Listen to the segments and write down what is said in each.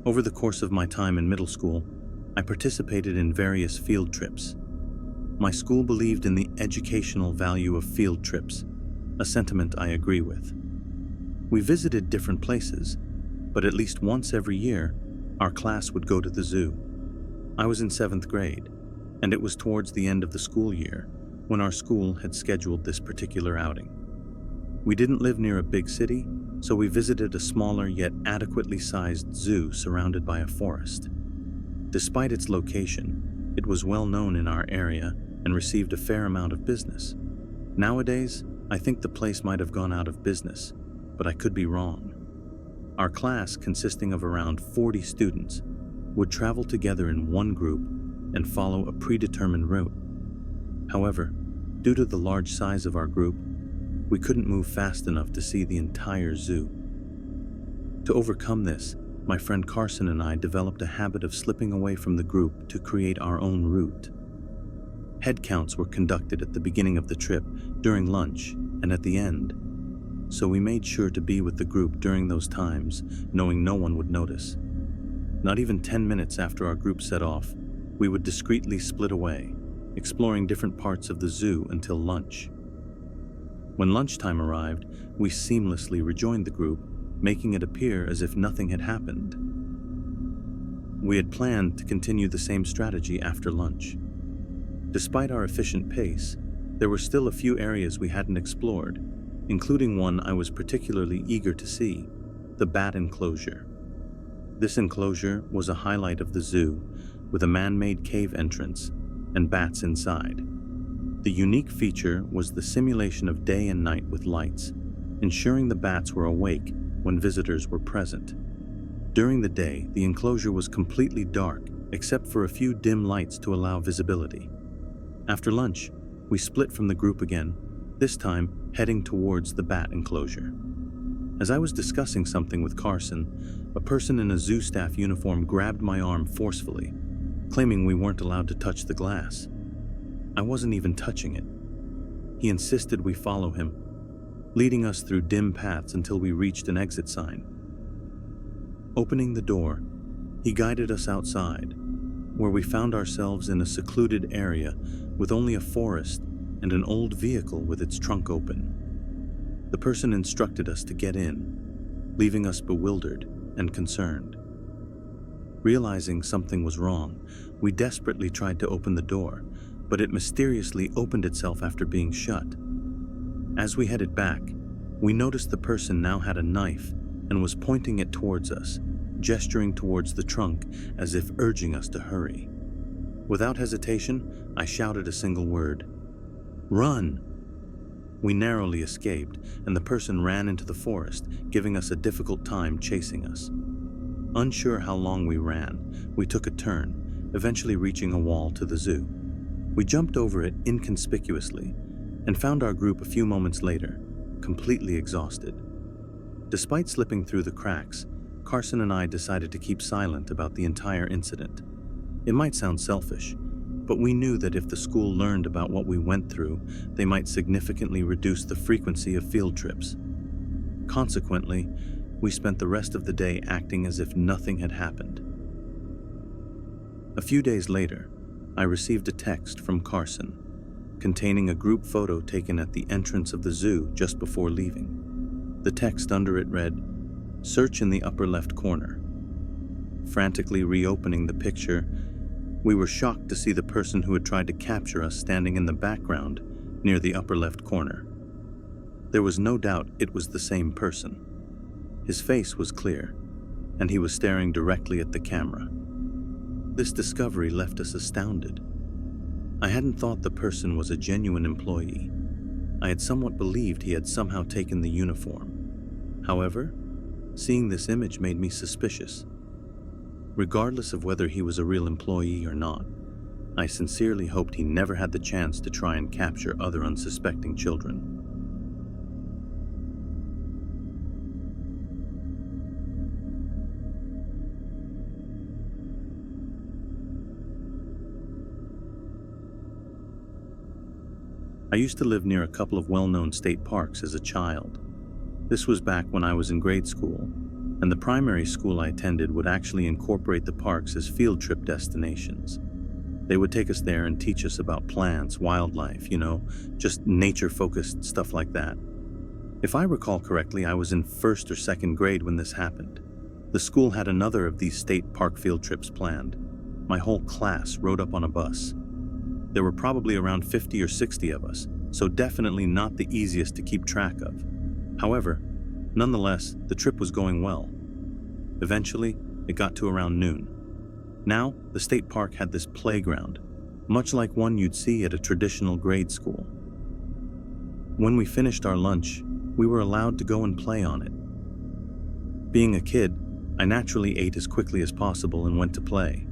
Over the course of my time in middle school, I participated in various field trips. My school believed in the educational value of field trips, a sentiment I agree with. We visited different places, but at least once every year, our class would go to the zoo. I was in 7th grade, and it was towards the end of the school year when our school had scheduled this particular outing. We didn't live near a big city, so we visited a smaller yet adequately sized zoo surrounded by a forest. Despite its location, it was well known in our area and received a fair amount of business. Nowadays, I think the place might have gone out of business, but I could be wrong. Our class, consisting of around 40 students, would travel together in one group and follow a predetermined route. However, due to the large size of our group, we couldn't move fast enough to see the entire zoo. To overcome this, my friend Carson and I developed a habit of slipping away from the group to create our own route. Head counts were conducted at the beginning of the trip, during lunch, and at the end, so we made sure to be with the group during those times, knowing no one would notice. Not even 10 minutes after our group set off, we would discreetly split away, exploring different parts of the zoo until lunch. When lunchtime arrived, we seamlessly rejoined the group, making it appear as if nothing had happened. We had planned to continue the same strategy after lunch. Despite our efficient pace, there were still a few areas we hadn't explored, including one I was particularly eager to see, the bat enclosure. This enclosure was a highlight of the zoo, with a man-made cave entrance and bats inside. The unique feature was the simulation of day and night with lights, ensuring the bats were awake when visitors were present. During the day, the enclosure was completely dark, except for a few dim lights to allow visibility. After lunch, we split from the group again, this time heading towards the bat enclosure. As I was discussing something with Carson, a person in a zoo staff uniform grabbed my arm forcefully, claiming we weren't allowed to touch the glass. I wasn't even touching it. He insisted we follow him, leading us through dim paths until we reached an exit sign. Opening the door, he guided us outside, where we found ourselves in a secluded area with only a forest and an old vehicle with its trunk open. The person instructed us to get in, leaving us bewildered and concerned. Realizing something was wrong, we desperately tried to open the door, but it mysteriously opened itself after being shut. As we headed back, we noticed the person now had a knife and was pointing it towards us, gesturing towards the trunk as if urging us to hurry. Without hesitation, I shouted a single word: "Run!" We narrowly escaped, and the person ran into the forest, giving us a difficult time chasing us. Unsure how long we ran, we took a turn, eventually reaching a wall to the zoo. We jumped over it inconspicuously and found our group a few moments later, completely exhausted. Despite slipping through the cracks, Carson and I decided to keep silent about the entire incident. It might sound selfish, but we knew that if the school learned about what we went through, they might significantly reduce the frequency of field trips. Consequently, we spent the rest of the day acting as if nothing had happened. A few days later, I received a text from Carson, containing a group photo taken at the entrance of the zoo just before leaving. The text under it read, "Search in the upper left corner." Frantically reopening the picture, we were shocked to see the person who had tried to capture us standing in the background near the upper left corner. There was no doubt it was the same person. His face was clear, and he was staring directly at the camera. This discovery left us astounded. I hadn't thought the person was a genuine employee. I had somewhat believed he had somehow taken the uniform. However, seeing this image made me suspicious. Regardless of whether he was a real employee or not, I sincerely hoped he never had the chance to try and capture other unsuspecting children. I used to live near a couple of well-known state parks as a child. This was back when I was in grade school, and the primary school I attended would actually incorporate the parks as field trip destinations. They would take us there and teach us about plants, wildlife, just nature-focused stuff like that. If I recall correctly, I was in first or second grade when this happened. The school had another of these state park field trips planned. My whole class rode up on a bus. There were probably around 50 or 60 of us, so definitely not the easiest to keep track of. However, nonetheless, the trip was going well. Eventually, it got to around noon. Now, the state park had this playground, much like one you'd see at a traditional grade school. When we finished our lunch, we were allowed to go and play on it. Being a kid, I naturally ate as quickly as possible and went to play.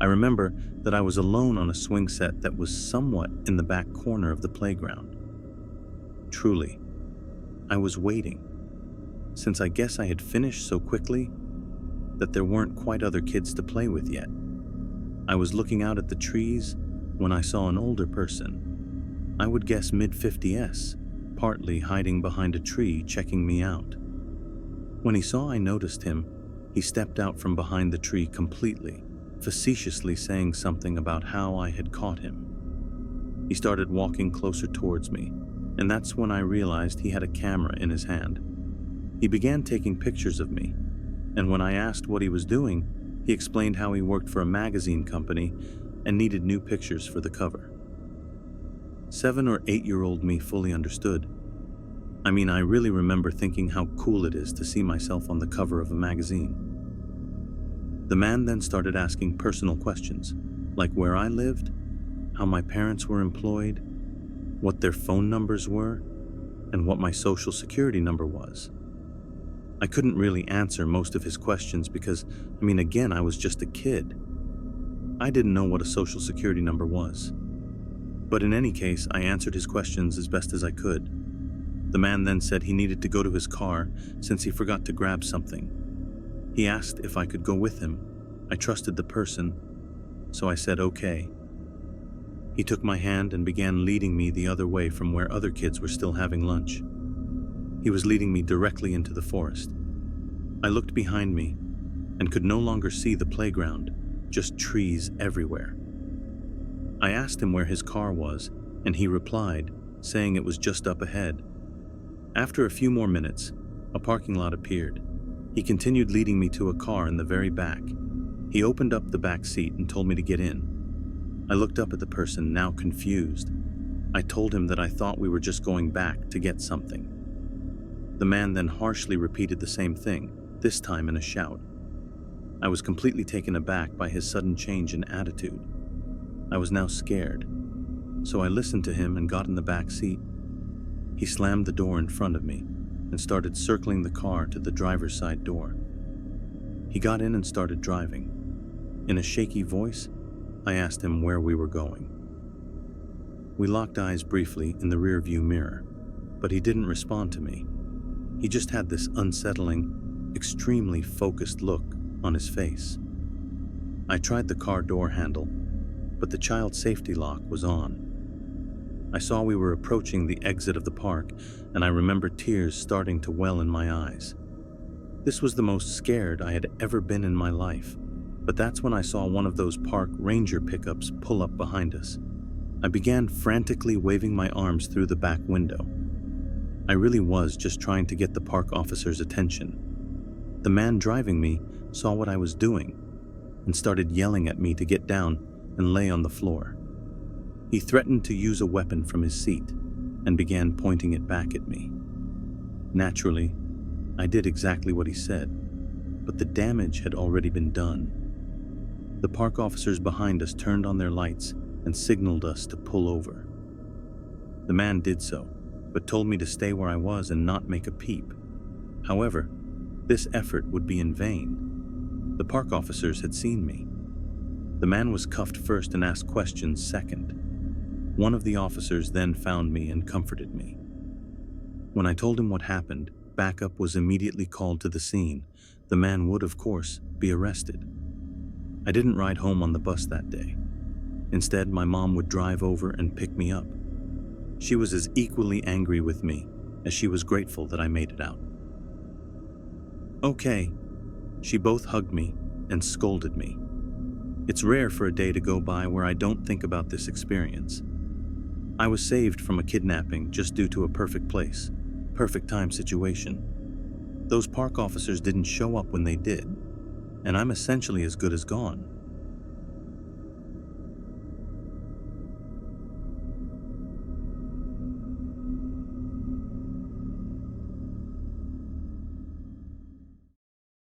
I remember that I was alone on a swing set that was somewhat in the back corner of the playground. Truly, I was waiting, since I guess I had finished so quickly that there weren't quite other kids to play with yet. I was looking out at the trees when I saw an older person. I would guess mid-50s, partly hiding behind a tree checking me out. When he saw I noticed him, he stepped out from behind the tree completely, facetiously saying something about how I had caught him. He started walking closer towards me, and that's when I realized he had a camera in his hand. He began taking pictures of me, and when I asked what he was doing, he explained how he worked for a magazine company and needed new pictures for the cover. 7 or 8-year-old me fully understood. I really remember thinking how cool it is to see myself on the cover of a magazine. The man then started asking personal questions, like where I lived, how my parents were employed, what their phone numbers were, and what my social security number was. I couldn't really answer most of his questions because, again, I was just a kid. I didn't know what a social security number was. But in any case, I answered his questions as best as I could. The man then said he needed to go to his car since he forgot to grab something. He asked if I could go with him. I trusted the person, so I said okay. He took my hand and began leading me the other way from where other kids were still having lunch. He was leading me directly into the forest. I looked behind me and could no longer see the playground, just trees everywhere. I asked him where his car was, and he replied, saying it was just up ahead. After a few more minutes, a parking lot appeared. He continued leading me to a car in the very back. He opened up the back seat and told me to get in. I looked up at the person, now confused. I told him that I thought we were just going back to get something. The man then harshly repeated the same thing, this time in a shout. I was completely taken aback by his sudden change in attitude. I was now scared, so I listened to him and got in the back seat. He slammed the door in front of me and started circling the car to the driver's side door. He got in and started driving. In a shaky voice, I asked him where we were going. We locked eyes briefly in the rearview mirror, but he didn't respond to me. He just had this unsettling, extremely focused look on his face. I tried the car door handle, but the child safety lock was on. I saw we were approaching the exit of the park, and I remember tears starting to well in my eyes. This was the most scared I had ever been in my life, but that's when I saw one of those park ranger pickups pull up behind us. I began frantically waving my arms through the back window. I really was just trying to get the park officer's attention. The man driving me saw what I was doing and started yelling at me to get down and lay on the floor. He threatened to use a weapon from his seat and began pointing it back at me. Naturally, I did exactly what he said, but the damage had already been done. The park officers behind us turned on their lights and signaled us to pull over. The man did so, but told me to stay where I was and not make a peep. However, this effort would be in vain. The park officers had seen me. The man was cuffed first and asked questions second. One of the officers then found me and comforted me. When I told him what happened, backup was immediately called to the scene. The man would, of course, be arrested. I didn't ride home on the bus that day. Instead, my mom would drive over and pick me up. She was as equally angry with me as she was grateful that I made it out. Okay, She both hugged me and scolded me. It's rare for a day to go by where I don't think about this experience. I was saved from a kidnapping just due to a perfect place, perfect time situation. Those park officers didn't show up when they did, and I'm essentially as good as gone.